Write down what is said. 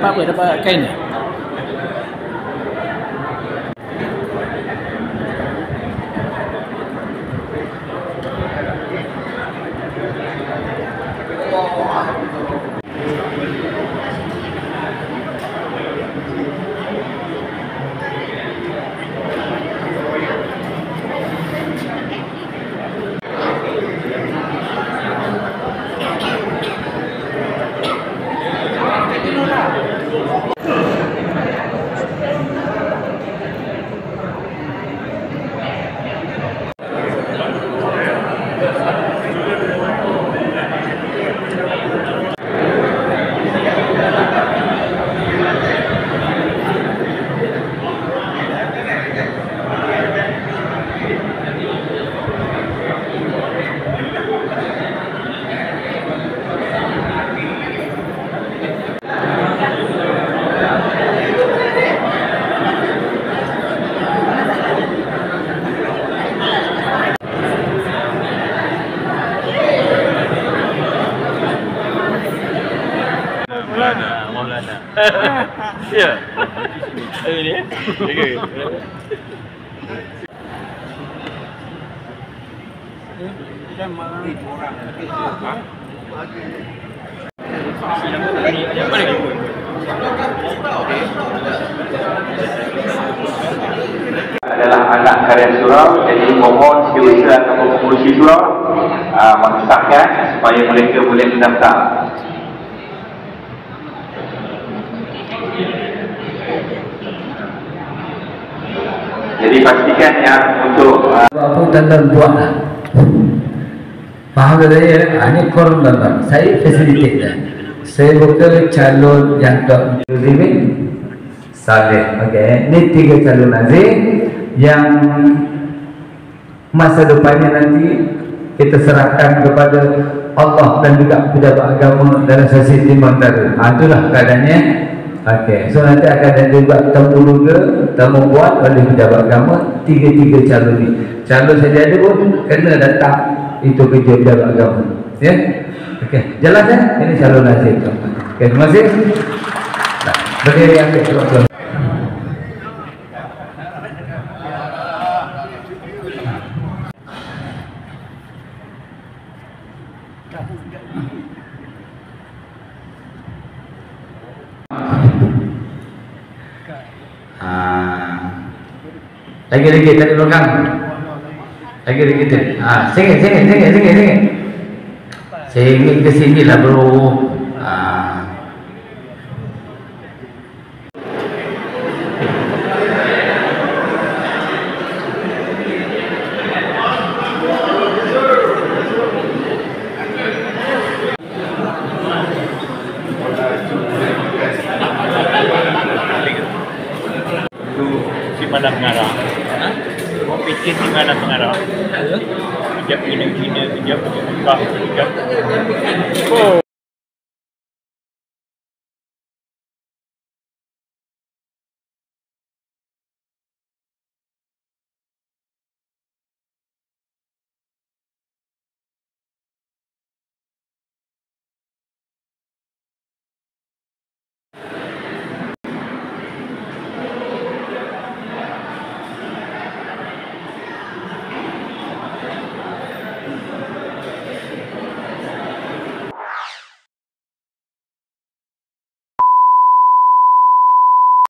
dapat kain ni. Maulana. Ya. Ini. Okey. Dan malam orang. Adalah anak karya surau, jadi mohon setiausaha ataupun pengurusi surau mengesahkan supaya mereka boleh mendaftar. Jadi pastikan yang untuk apa tanda buat lah. Faham tak ya? Ini korum dalam. Saya facilitate dah. Saya bukan calon yang tak Zimin Saleh. Okey, ini 3 calon nazir yang masa depannya nanti kita serahkan kepada Allah dan juga pejabat agama dalam sesi timantara. Itulah keadaannya. Okey, so nanti akan ada juga temu juga, temu buat oleh pejabat agama 3 calon ni. Calon saja ada pun kena datang itu kerja pejabat agama. Ya? Okey, jelas ya? Ini calon nazir. Okey, terima kasih. Berdiri ambil tuan-tuan. Lagi tadi belakang. Lagi tu. Singit. Singit ke sini lah bro. Mana pengarah? Kau fikir di mana pengarah? Kejap gina, kejap Mekah, kejap. Oh.